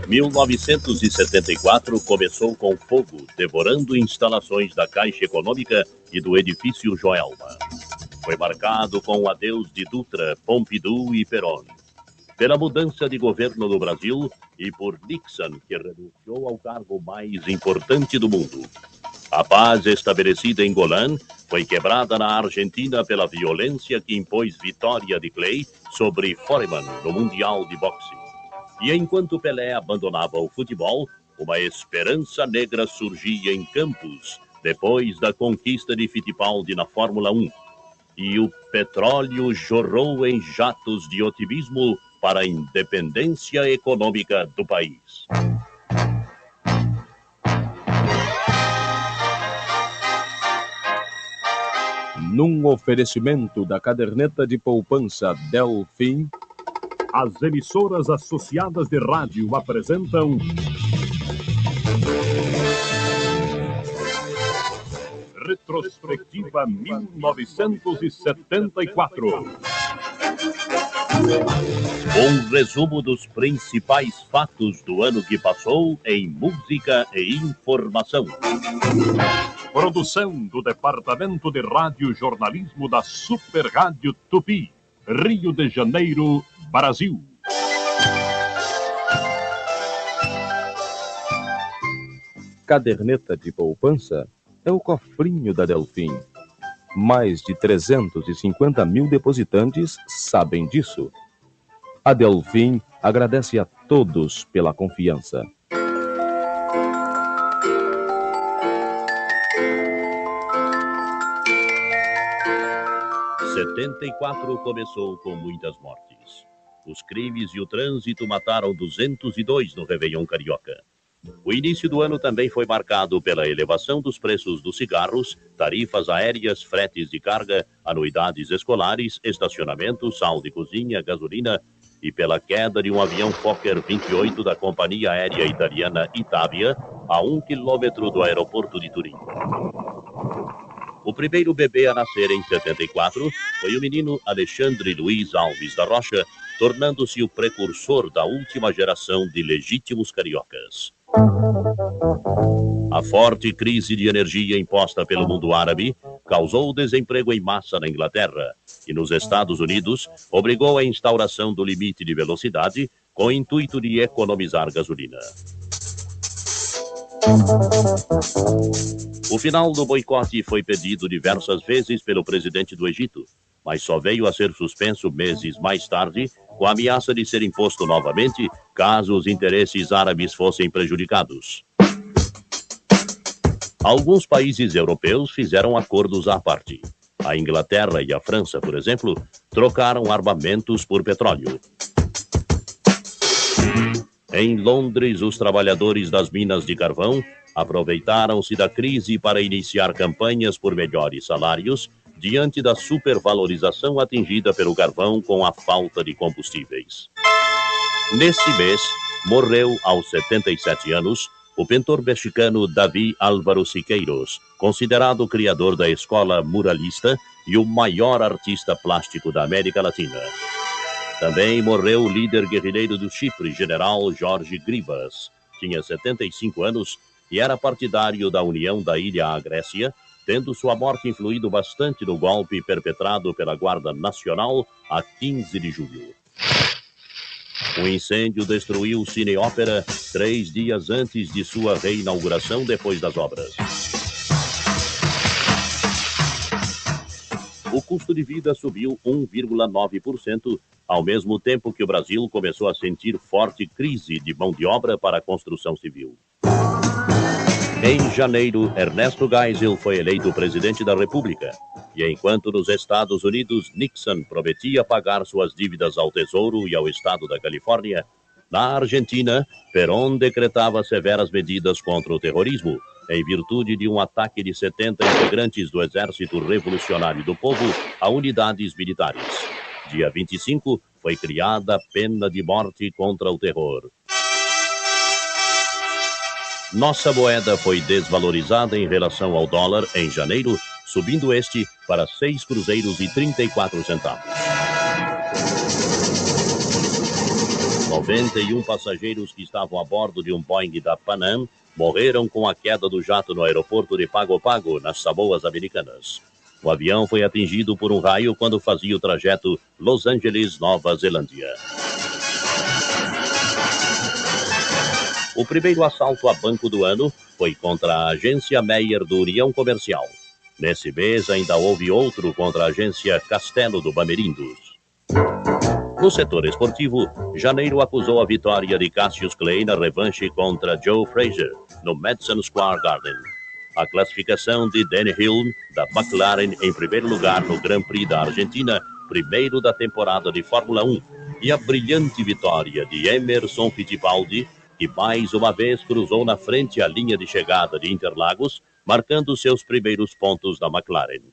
1974 começou com fogo, devorando instalações da Caixa Econômica e do edifício Joelma. Foi marcado com o adeus de Dutra, Pompidou e Perón, pela mudança de governo no Brasil e por Nixon, que renunciou ao cargo mais importante do mundo. A paz estabelecida em Golan foi quebrada na Argentina pela violência que impôs vitória de Clay sobre Foreman no Mundial de Boxe. E enquanto Pelé abandonava o futebol, uma esperança negra surgia em Campos, depois da conquista de Fittipaldi na Fórmula 1. E o petróleo jorrou em jatos de otimismo para a independência econômica do país. Num oferecimento da caderneta de poupança Delfim, as emissoras associadas de rádio apresentam Retrospectiva 1974. Um resumo dos principais fatos do ano que passou em música e informação. Produção do Departamento de Rádio Jornalismo da Super Rádio Tupi, Rio de Janeiro, Brasil. caderneta de poupança é o cofrinho da Delfim. Mais de 350 mil depositantes sabem disso. A Delfim agradece a todos pela confiança. Em 74 começou com muitas mortes. Os crimes e o trânsito mataram 202 no Réveillon Carioca. O início do ano também foi marcado pela elevação dos preços dos cigarros, tarifas aéreas, fretes de carga, anuidades escolares, estacionamento, sal de cozinha, gasolina e pela queda de um avião Fokker 28 da companhia aérea italiana Itavia a 1 quilômetro do aeroporto de Turim. O primeiro bebê a nascer em 74 foi o menino Alexandre Luiz Alves da Rocha, tornando-se o precursor da última geração de legítimos cariocas. A forte crise de energia imposta pelo mundo árabe causou desemprego em massa na Inglaterra e nos Estados Unidos obrigou à instauração do limite de velocidade com o intuito de economizar gasolina. O final do boicote foi pedido diversas vezes pelo presidente do Egito, mas só veio a ser suspenso meses mais tarde, com a ameaça de ser imposto novamente caso os interesses árabes fossem prejudicados. Alguns países europeus fizeram acordos à parte. A Inglaterra e a França, por exemplo, trocaram armamentos por petróleo. Em Londres, os trabalhadores das minas de carvão aproveitaram-se da crise para iniciar campanhas por melhores salários diante da supervalorização atingida pelo carvão com a falta de combustíveis. Nesse mês, morreu aos 77 anos o pintor mexicano Davi Álvaro Siqueiros, considerado o criador da escola muralista e o maior artista plástico da América Latina. Também morreu o líder guerrilheiro do Chipre, general Jorge Grivas. Tinha 75 anos e era partidário da união da ilha à Grécia, tendo sua morte influído bastante no golpe perpetrado pela Guarda Nacional a 15 de julho. O incêndio destruiu o Cine Ópera 3 dias antes de sua reinauguração depois das obras. O custo de vida subiu 1,9%, ao mesmo tempo que o Brasil começou a sentir forte crise de mão de obra para a construção civil. Em janeiro, Ernesto Geisel foi eleito presidente da República. E enquanto nos Estados Unidos Nixon prometia pagar suas dívidas ao Tesouro e ao Estado da Califórnia, na Argentina, Perón decretava severas medidas contra o terrorismo, em virtude de um ataque de 70 integrantes do Exército Revolucionário do Povo a unidades militares. Dia 25, foi criada a pena de morte contra o terror. Nossa moeda foi desvalorizada em relação ao dólar em janeiro, subindo este para 6 cruzeiros e 34 centavos. 91 passageiros que estavam a bordo de um Boeing da Pan Am morreram com a queda do jato no aeroporto de Pago Pago, nas Samoas Americanas. O avião foi atingido por um raio quando fazia o trajeto Los Angeles-Nova Zelândia. O primeiro assalto a banco do ano foi contra a agência Meyer do União Comercial. Nesse mês ainda houve outro contra a agência Castelo do Bamerindos. No setor esportivo, janeiro acusou a vitória de Cassius Clay na revanche contra Joe Frazier, no Madison Square Garden. A classificação de Danny Hilne, da McLaren, em primeiro lugar no Grand Prix da Argentina, primeiro da temporada de Fórmula 1, e a brilhante vitória de Emerson Fittipaldi, que mais uma vez cruzou na frente a linha de chegada de Interlagos, marcando seus primeiros pontos da McLaren.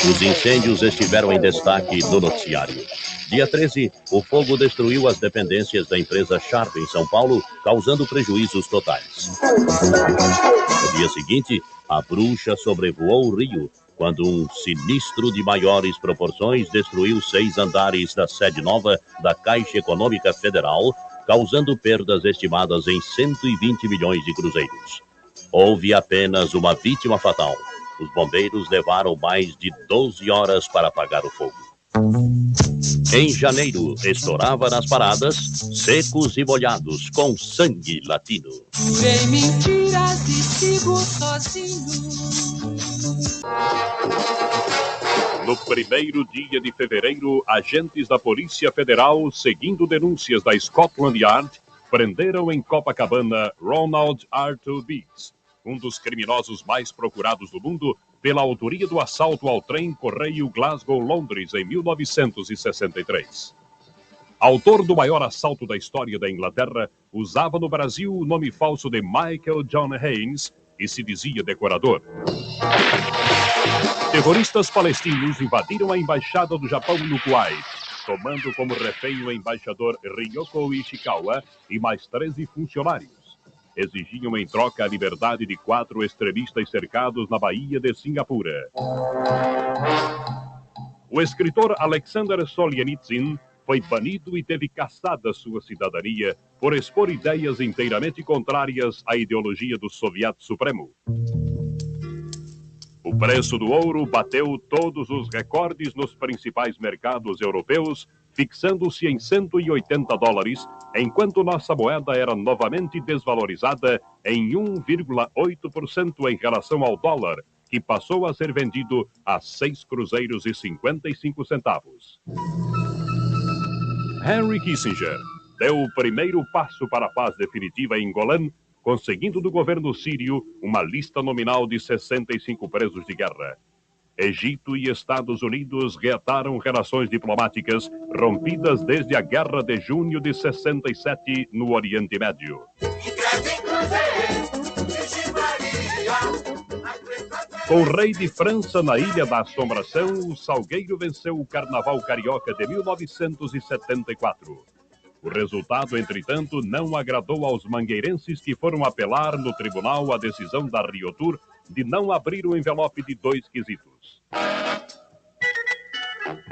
Os incêndios estiveram em destaque no noticiário. Dia 13, o fogo destruiu as dependências da empresa Sharp em São Paulo, causando prejuízos totais. No dia seguinte, a bruxa sobrevoou o Rio, quando um sinistro de maiores proporções destruiu 6 andares da sede nova da Caixa Econômica Federal, causando perdas estimadas em 120 milhões de cruzeiros. Houve apenas uma vítima fatal. Os bombeiros levaram mais de 12 horas para apagar o fogo. Em janeiro, estourava nas paradas Secos e Molhados, com Sangue Latino. Jurei mentiras e sigo sozinho. No primeiro dia de fevereiro, agentes da Polícia Federal, seguindo denúncias da Scotland Yard, prenderam em Copacabana Ronald Arthur Biggs, um dos criminosos mais procurados do mundo, pela autoria do assalto ao trem-correio Glasgow-Londres em 1963. Autor do maior assalto da história da Inglaterra, usava no Brasil o nome falso de Michael John Haynes e se dizia decorador. Terroristas palestinos invadiram a embaixada do Japão no Kuwait, tomando como refém o embaixador Ryoko Ishikawa e mais 13 funcionários. Exigiam em troca a liberdade de 4 extremistas cercados na Baía de Singapura. O escritor Alexander Solzhenitsyn foi banido e teve cassada sua cidadania por expor ideias inteiramente contrárias à ideologia do Soviet Supremo. O preço do ouro bateu todos os recordes nos principais mercados europeus, fixando-se em $180, enquanto nossa moeda era novamente desvalorizada em 1,8% em relação ao dólar, que passou a ser vendido a 6 cruzeiros e 55 centavos. Henry Kissinger deu o primeiro passo para a paz definitiva em Golan, conseguindo do governo sírio uma lista nominal de 65 presos de guerra. Egito e Estados Unidos reataram relações diplomáticas rompidas desde a Guerra de Junho de 67 no Oriente Médio. Com o rei de França na Ilha da Assombração, o Salgueiro venceu o Carnaval Carioca de 1974. O resultado, entretanto, não agradou aos mangueirenses que foram apelar no tribunal a decisão da Riotur de não abrir o envelope de 2 quesitos.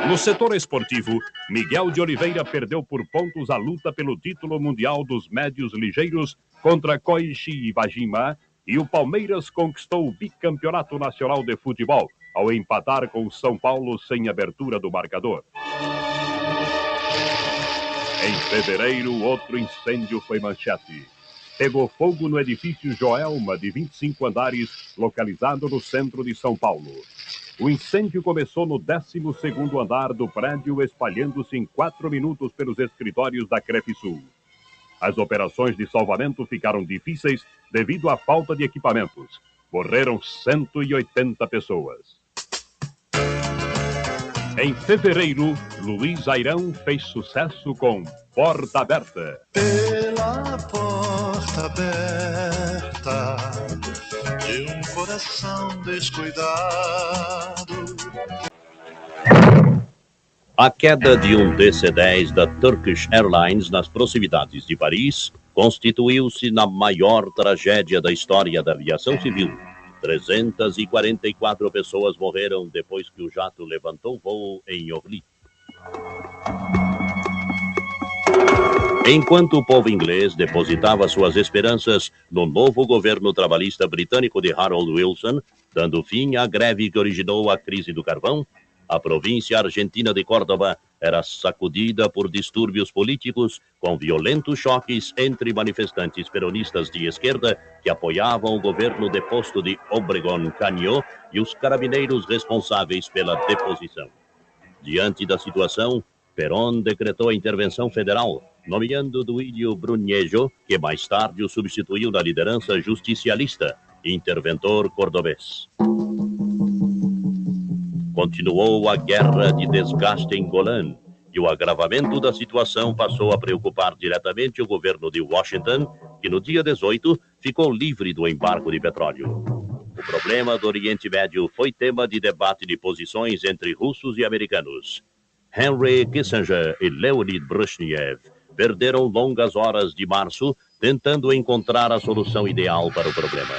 No setor esportivo, Miguel de Oliveira perdeu por pontos a luta pelo título mundial dos médios ligeiros contra Koichi Iwajima e o Palmeiras conquistou o bicampeonato nacional de futebol ao empatar com o São Paulo sem abertura do marcador. Em fevereiro, outro incêndio foi manchete. Pegou fogo no edifício Joelma, de 25 andares, localizado no centro de São Paulo. O incêndio começou no 12º andar do prédio, espalhando-se em 4 minutos pelos escritórios da Crefisul. As operações de salvamento ficaram difíceis devido à falta de equipamentos. Morreram 180 pessoas. Em fevereiro, Luiz Airão fez sucesso com Porta Aberta. Pela porta aberta de um coração descuidado. A queda de um DC-10 da Turkish Airlines nas proximidades de Paris constituiu-se na maior tragédia da história da aviação civil. 344 pessoas morreram depois que o jato levantou voo em Orly. Enquanto o povo inglês depositava suas esperanças no novo governo trabalhista britânico de Harold Wilson, dando fim à greve que originou a crise do carvão, a província argentina de Córdoba era sacudida por distúrbios políticos com violentos choques entre manifestantes peronistas de esquerda que apoiavam o governo deposto de Obregón Cañó e os carabineiros responsáveis pela deposição. Diante da situação, Perón decretou a intervenção federal, nomeando Duílio Brunello, que mais tarde o substituiu na liderança justicialista, interventor cordobês. Continuou a guerra de desgaste em Golã, e o agravamento da situação passou a preocupar diretamente o governo de Washington, que no dia 18 ficou livre do embargo de petróleo. O problema do Oriente Médio foi tema de debate de posições entre russos e americanos. Henry Kissinger e Leonid Brezhnev perderam longas horas de março tentando encontrar a solução ideal para o problema.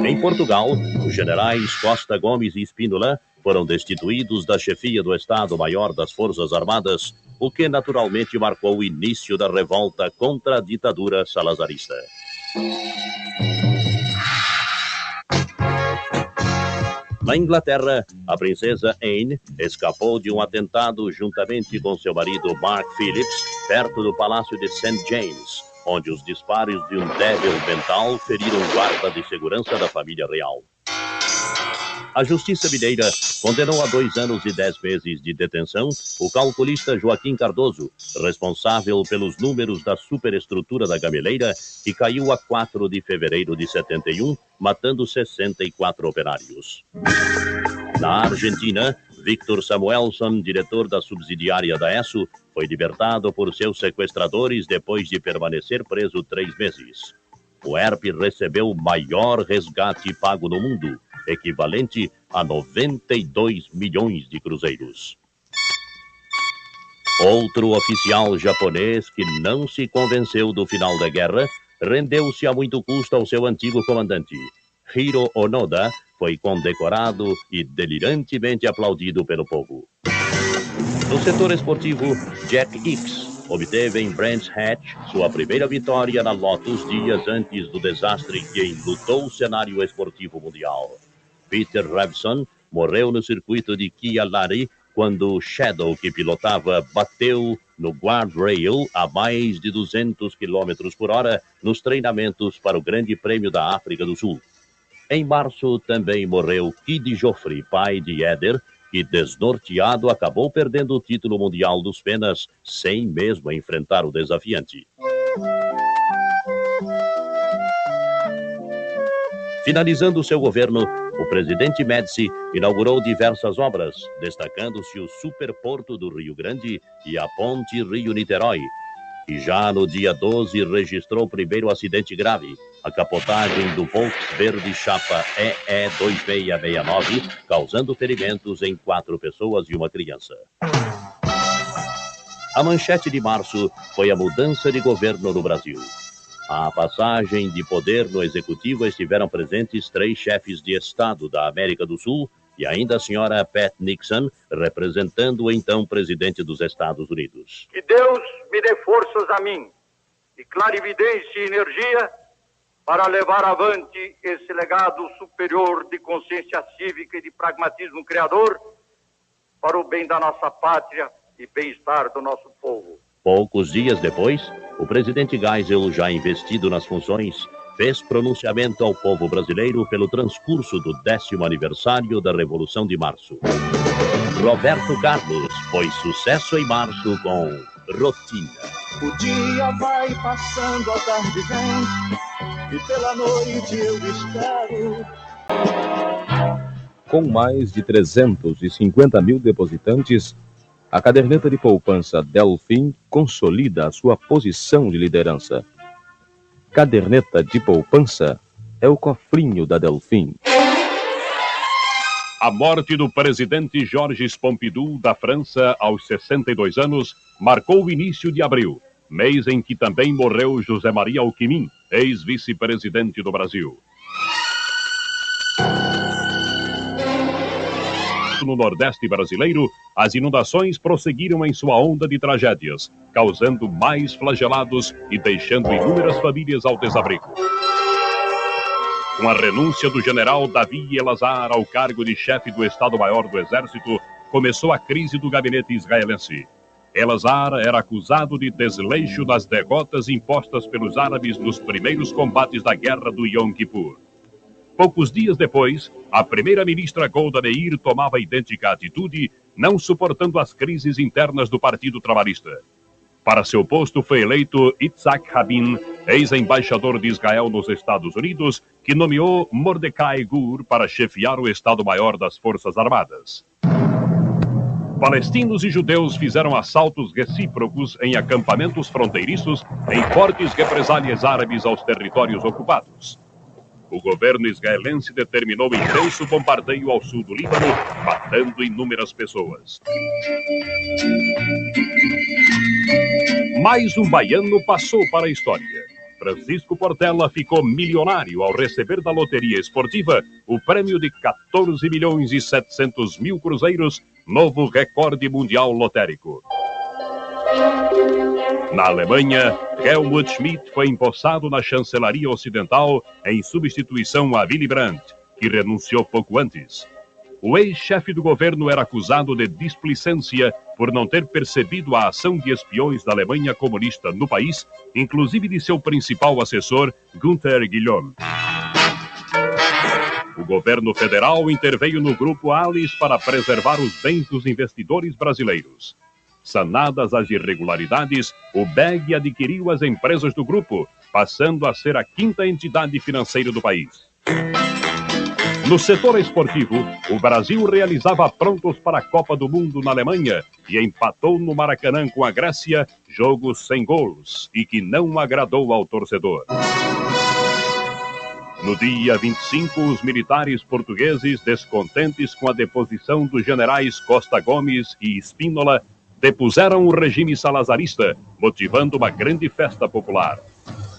Em Portugal, os generais Costa Gomes e Spínola foram destituídos da chefia do Estado-Maior das Forças Armadas, o que naturalmente marcou o início da revolta contra a ditadura salazarista. Na Inglaterra, a princesa Anne escapou de um atentado juntamente com seu marido Mark Phillips, perto do Palácio de St. James, onde os disparos de um débil mental feriram o guarda de segurança da família real. A Justiça Mineira condenou a 2 anos e 10 meses de detenção o calculista Joaquim Cardoso, responsável pelos números da superestrutura da Gameleira, que caiu a 4 de fevereiro de 71, matando 64 operários. Na Argentina, Victor Samuelson, diretor da subsidiária da ESSO, foi libertado por seus sequestradores depois de permanecer preso 3 meses. O ERP recebeu o maior resgate pago no mundo, equivalente a 92 milhões de cruzeiros. Outro oficial japonês que não se convenceu do final da guerra rendeu-se a muito custo ao seu antigo comandante. Hiro Onoda foi condecorado e delirantemente aplaudido pelo povo. No setor esportivo, Jack Hicks obteve em Brands Hatch sua primeira vitória na Lotus dias antes do desastre que enlutou o cenário esportivo mundial. Peter Revson morreu no circuito de Chialari quando o Shadow que pilotava bateu no guardrail a mais de 200 km por hora nos treinamentos para o Grande Prêmio da África do Sul. Em março também morreu Kid Joffre, pai de Éder, que desnorteado acabou perdendo o título mundial dos penas sem mesmo enfrentar o desafiante. Finalizando seu governo, o presidente Médici inaugurou diversas obras, destacando-se o Superporto do Rio Grande e a Ponte Rio-Niterói, e já no dia 12 registrou o primeiro acidente grave, a capotagem do Volks Verde Chapa EE2669, causando ferimentos em 4 pessoas e uma criança. A manchete de março foi a mudança de governo no Brasil. À passagem de poder no executivo estiveram presentes 3 chefes de Estado da América do Sul e ainda a senhora Pat Nixon, representando o então presidente dos Estados Unidos. Que Deus me dê forças a mim, e clarividência e energia, para levar avante esse legado superior de consciência cívica e de pragmatismo criador, para o bem da nossa pátria e bem-estar do nosso povo. Poucos dias depois, o presidente Geisel, já investido nas funções, fez pronunciamento ao povo brasileiro pelo transcurso do 10º aniversário da Revolução de Março. Roberto Carlos foi sucesso em março com Rotina. O dia vai passando, a tarde vem, e pela noite eu espero. Com mais de 350 mil depositantes, a caderneta de poupança Delfim consolida a sua posição de liderança. Caderneta de poupança é o cofrinho da Delfim. A morte do presidente Georges Pompidou da França aos 62 anos marcou o início de abril, mês em que também morreu José Maria Alckmin, ex-vice-presidente do Brasil. enquanto no Nordeste brasileiro, as inundações prosseguiram em sua onda de tragédias, causando mais flagelados e deixando inúmeras famílias ao desabrigo. Com a renúncia do general Davi Elazar ao cargo de chefe do Estado-Maior do Exército, começou a crise do gabinete israelense. Elazar era acusado de desleixo das derrotas impostas pelos árabes nos primeiros combates da Guerra do Yom Kippur. Poucos dias depois, a primeira-ministra Golda Meir tomava idêntica atitude, não suportando as crises internas do Partido Trabalhista. Para seu posto foi eleito Yitzhak Rabin, ex-embaixador de Israel nos Estados Unidos, que nomeou Mordecai Gur para chefiar o Estado-Maior das Forças Armadas. Palestinos e judeus fizeram assaltos recíprocos em acampamentos fronteiriços em fortes represálias árabes aos territórios ocupados. O governo israelense determinou intenso bombardeio ao sul do Líbano, matando inúmeras pessoas. Mais um baiano passou para a história. Francisco Portela ficou milionário ao receber da loteria esportiva o prêmio de 14.700.000 cruzeiros, novo recorde mundial lotérico. Na Alemanha, Helmut Schmidt foi empossado na chancelaria ocidental em substituição a Willy Brandt, que renunciou pouco antes. O ex-chefe do governo era acusado de displicência por não ter percebido a ação de espiões da Alemanha comunista no país, inclusive de seu principal assessor, Günther Guillaume. O governo federal interveio no grupo Alice para preservar os bens dos investidores brasileiros. Sanadas as irregularidades, o BEG adquiriu as empresas do grupo, passando a ser a quinta entidade financeira do país. No setor esportivo, o Brasil realizava aprontos para a Copa do Mundo na Alemanha e empatou no Maracanã com a Grécia, jogo sem gols e que não agradou ao torcedor. No dia 25, os militares portugueses, descontentes com a deposição dos generais Costa Gomes e Spínola, depuseram o regime salazarista, motivando uma grande festa popular.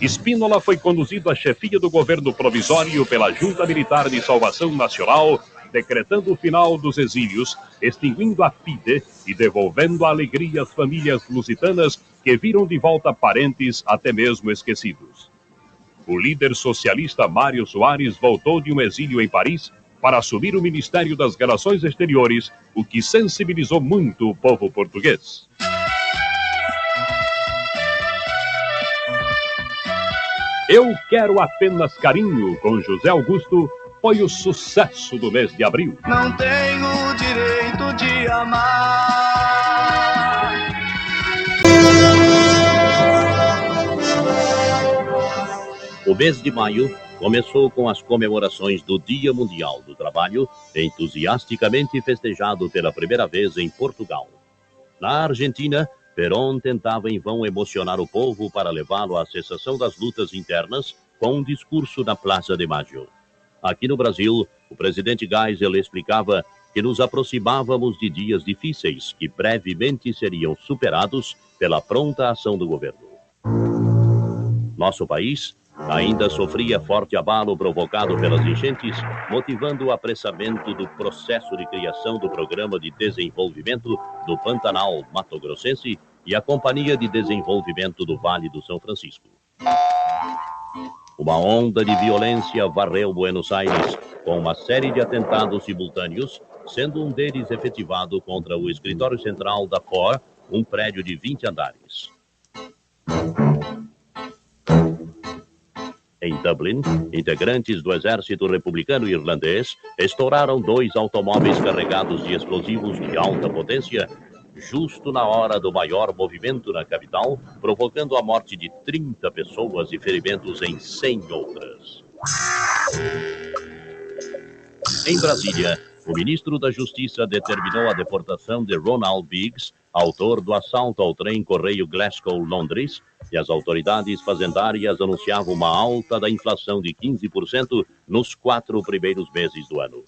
Spínola foi conduzido à chefia do governo provisório pela Junta Militar de Salvação Nacional, decretando o final dos exílios, extinguindo a FIDE e devolvendo a alegria às famílias lusitanas que viram de volta parentes até mesmo esquecidos. O líder socialista Mário Soares voltou de um exílio em Paris para assumir o Ministério das Relações Exteriores, o que sensibilizou muito o povo português. Eu Quero Apenas Carinho, com José Augusto, foi o sucesso do mês de abril. Não tenho o direito de amar. O mês de maio começou com as comemorações do Dia Mundial do Trabalho, entusiasticamente festejado pela primeira vez em Portugal. Na Argentina, Perón tentava em vão emocionar o povo para levá-lo à cessação das lutas internas com um discurso na Praça de Mayo. Aqui no Brasil, o presidente Geisel explicava que nos aproximávamos de dias difíceis que brevemente seriam superados pela pronta ação do governo. Nosso país ainda sofria forte abalo provocado pelas enchentes, motivando o apressamento do processo de criação do Programa de Desenvolvimento do Pantanal Mato Grossense e a Companhia de Desenvolvimento do Vale do São Francisco. Uma onda de violência varreu Buenos Aires, com uma série de atentados simultâneos, sendo um deles efetivado contra o escritório central da Ford, um prédio de 20 andares. Em Dublin, integrantes do Exército Republicano Irlandês estouraram 2 automóveis carregados de explosivos de alta potência, justo na hora do maior movimento na capital, provocando a morte de 30 pessoas e ferimentos em 100 outras. Em Brasília, o ministro da Justiça determinou a deportação de Ronald Biggs, autor do assalto ao trem Correio Glasgow-Londres, e as autoridades fazendárias anunciavam uma alta da inflação de 15% nos 4 primeiros meses do ano.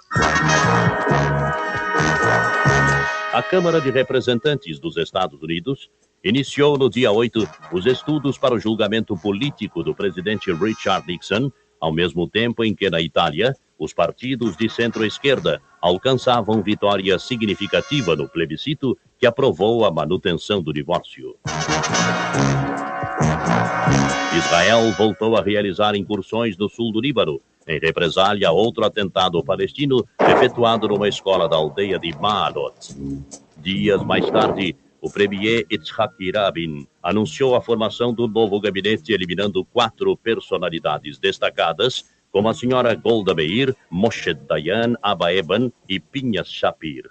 A Câmara de Representantes dos Estados Unidos iniciou no dia 8 os estudos para o julgamento político do presidente Richard Nixon, ao mesmo tempo em que na Itália, os partidos de centro-esquerda alcançavam vitória significativa no plebiscito que aprovou a manutenção do divórcio. Israel voltou a realizar incursões no sul do Líbano, em represália a outro atentado palestino efetuado numa escola da aldeia de Ma'alot. Dias mais tarde, o premier Yitzhak Rabin anunciou a formação do novo gabinete, eliminando 4 personalidades destacadas, como a senhora Golda Meir, Moshe Dayan, Abba Eban e Pinhas Shapir.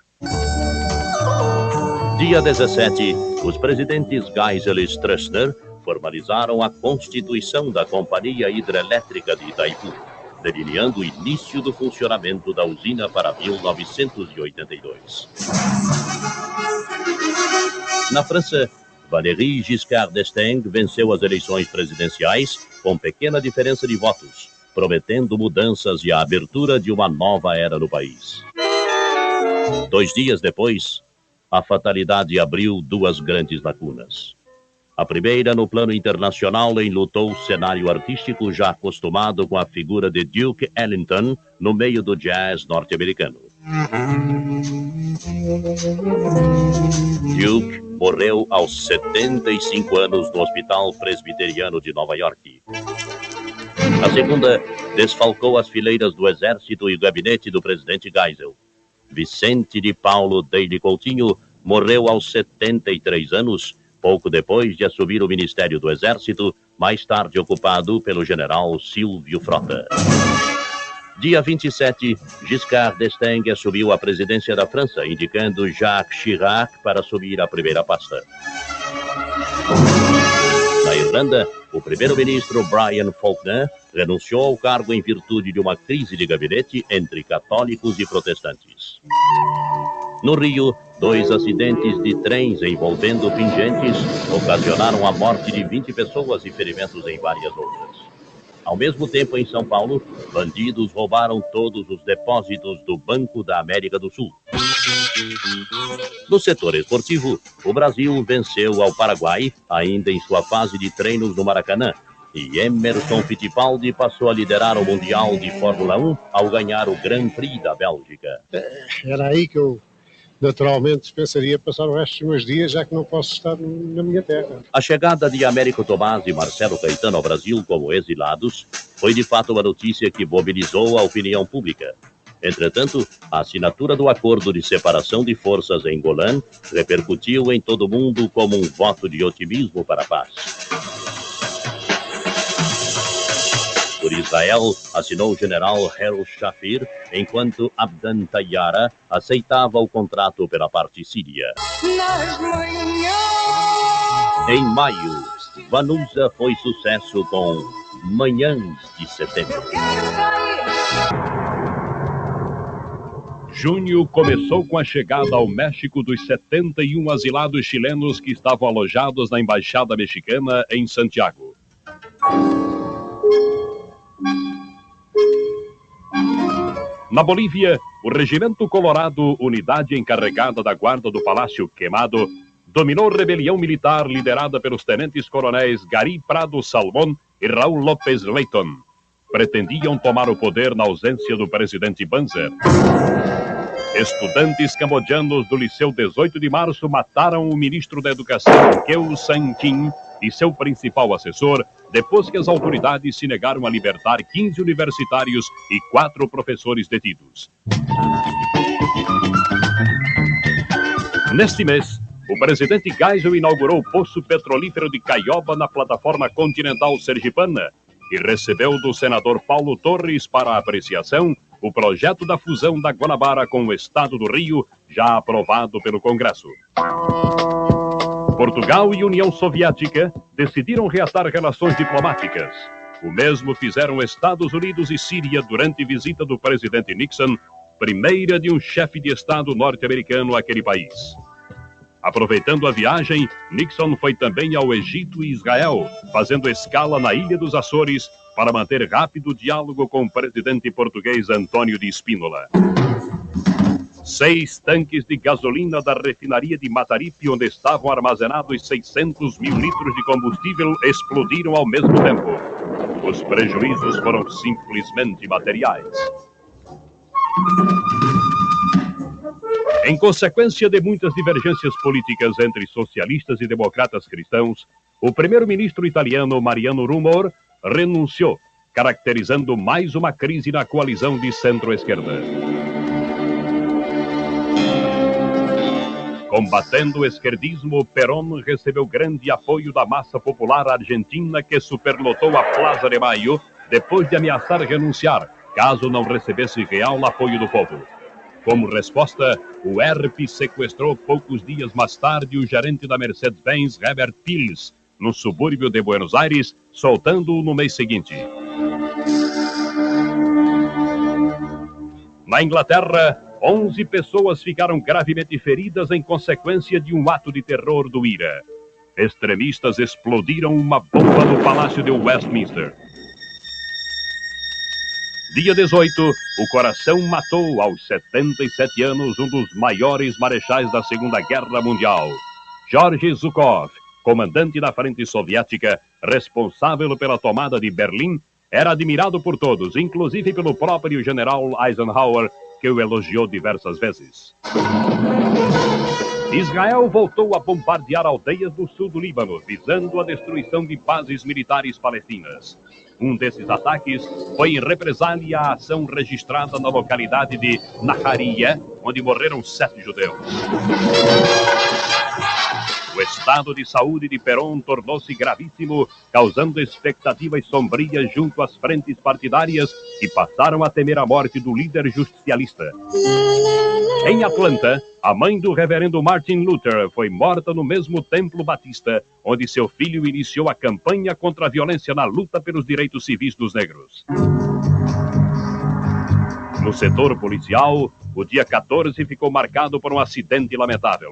Dia 17, os presidentes Geisel e Stroessner formalizaram a constituição da Companhia Hidrelétrica de Itaipu, delineando o início do funcionamento da usina para 1982. Na França, Valéry Giscard d'Estaing venceu as eleições presidenciais com pequena diferença de votos, prometendo mudanças e a abertura de uma nova era no país. 2 dias depois, a fatalidade abriu 2 grandes lacunas. A primeira, no plano internacional, enlutou o cenário artístico já acostumado com a figura de Duke Ellington no meio do jazz norte-americano. Duke morreu aos 75 anos no Hospital Presbiteriano de Nova York. A segunda desfalcou as fileiras do Exército e o gabinete do presidente Geisel. Vicente de Paulo Deide Coutinho morreu aos 73 anos, pouco depois de assumir o Ministério do Exército, mais tarde ocupado pelo general Silvio Frota. Dia 27, Giscard d'Estaing assumiu a presidência da França, indicando Jacques Chirac para assumir a primeira pasta. Na Irlanda, o primeiro-ministro Brian Faulkner renunciou ao cargo em virtude de uma crise de gabinete entre católicos e protestantes. No Rio, 2 acidentes de trens envolvendo pingentes ocasionaram a morte de 20 pessoas e ferimentos em várias outras. Ao mesmo tempo, em São Paulo, bandidos roubaram todos os depósitos do Banco da América do Sul. No setor esportivo, o Brasil venceu ao Paraguai, ainda em sua fase de treinos no Maracanã, e Emerson Fittipaldi passou a liderar o Mundial de Fórmula 1 ao ganhar o Grand Prix da Bélgica. Era aí que eu naturalmente pensaria passar o resto dos meus dias, já que não posso estar na minha terra. A chegada de Américo Tomás e Marcelo Caetano ao Brasil como exilados foi de fato uma notícia que mobilizou a opinião pública. Entretanto, a assinatura do acordo de separação de forças em Golã repercutiu em todo o mundo como um voto de otimismo para a paz. Por Israel, assinou o general Herl Shafir, enquanto Abdan Tayyara aceitava o contrato pela parte síria. Em maio, Vanusa foi sucesso com Manhãs de Setembro. Junho começou com a chegada ao México dos 71 asilados chilenos que estavam alojados na Embaixada Mexicana em Santiago. Na Bolívia, o Regimento Colorado, unidade encarregada da guarda do Palácio Queimado, dominou rebelião militar liderada pelos tenentes-coronéis Gary Prado Salmón e Raúl López Leighton. Pretendiam tomar o poder na ausência do presidente Banzer. Estudantes cambodianos do Liceu 18 de Março mataram o ministro da Educação, Keu San-Kim, e seu principal assessor, depois que as autoridades se negaram a libertar 15 universitários e 4 professores detidos. Neste mês, o presidente Geisel inaugurou o poço petrolífero de Caioba na plataforma continental sergipana e recebeu do senador Paulo Torres para apreciação o projeto da fusão da Guanabara com o Estado do Rio, já aprovado pelo Congresso. Portugal e União Soviética decidiram reatar relações diplomáticas. O mesmo fizeram Estados Unidos e Síria durante visita do presidente Nixon, primeira de um chefe de Estado norte-americano àquele país. Aproveitando a viagem, Nixon foi também ao Egito e Israel, fazendo escala na Ilha dos Açores para manter rápido diálogo com o presidente português Antônio de Spínola. 6 tanques de gasolina da refinaria de Mataripe, onde estavam armazenados 600 mil litros de combustível, explodiram ao mesmo tempo. Os prejuízos foram simplesmente materiais. Em consequência de muitas divergências políticas entre socialistas e democratas cristãos, o primeiro-ministro italiano Mariano Rumor renunciou, caracterizando mais uma crise na coalizão de centro-esquerda. Combatendo o esquerdismo, Perón recebeu grande apoio da massa popular argentina que superlotou a Plaza de Maio depois de ameaçar renunciar, caso não recebesse real apoio do povo. Como resposta, o ERP sequestrou poucos dias mais tarde o gerente da Mercedes-Benz, Herbert Pils, no subúrbio de Buenos Aires, soltando-o no mês seguinte. Na Inglaterra, 11 pessoas ficaram gravemente feridas em consequência de um ato de terror do IRA. Extremistas explodiram uma bomba no Palácio de Westminster. Dia 18, o coração matou aos 77 anos um dos maiores marechais da Segunda Guerra Mundial, Georgy Zhukov, comandante da frente soviética, responsável pela tomada de Berlim, era admirado por todos, inclusive pelo próprio general Eisenhower, que o elogiou diversas vezes. Israel voltou a bombardear aldeias do sul do Líbano, visando a destruição de bases militares palestinas. Um desses ataques foi em represália à ação registrada na localidade de Nahariya, onde morreram 7 judeus. O estado de saúde de Perón tornou-se gravíssimo, causando expectativas sombrias junto às frentes partidárias que passaram a temer a morte do líder justicialista. Em Atlanta, a mãe do reverendo Martin Luther foi morta no mesmo templo batista, onde seu filho iniciou a campanha contra a violência na luta pelos direitos civis dos negros. No setor policial, o dia 14 ficou marcado por um acidente lamentável.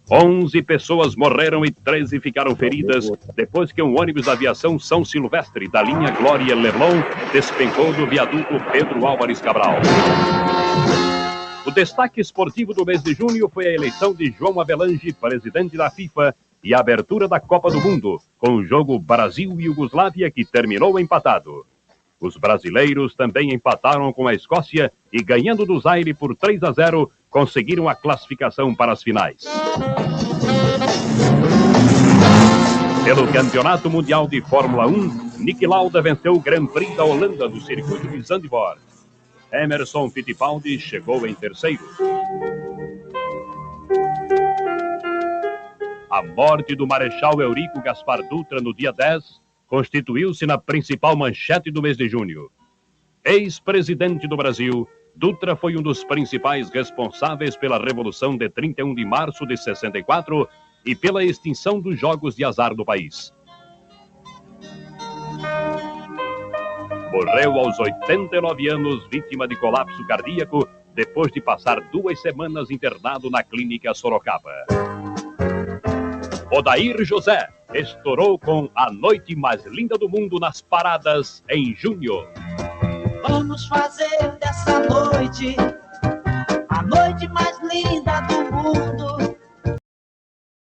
11 pessoas morreram e 13 ficaram feridas depois que um ônibus da aviação São Silvestre da linha Glória Leblon despencou do viaduto Pedro Álvares Cabral. O destaque esportivo do mês de junho foi a eleição de João Avelange, presidente da FIFA, e a abertura da Copa do Mundo, com o jogo Brasil e Iugoslávia que terminou empatado. Os brasileiros também empataram com a Escócia e, ganhando do Zaire por 3-0, conseguiram a classificação para as finais. Pelo Campeonato Mundial de Fórmula 1, Niki Lauda venceu o Grand Prix da Holanda no circuito de Zandvoort. Emerson Fittipaldi chegou em terceiro. A morte do Marechal Eurico Gaspar Dutra no dia 10 constituiu-se na principal manchete do mês de junho. Ex-presidente do Brasil, Dutra foi um dos principais responsáveis pela Revolução de 31 de março de 64 e pela extinção dos jogos de azar do país. Morreu aos 89 anos, vítima de colapso cardíaco, depois de passar 2 semanas internado na clínica Sorocaba. Odair José estourou com A Noite Mais Linda do Mundo nas paradas em junho. Vamos fazer dessa noite a noite mais linda do mundo.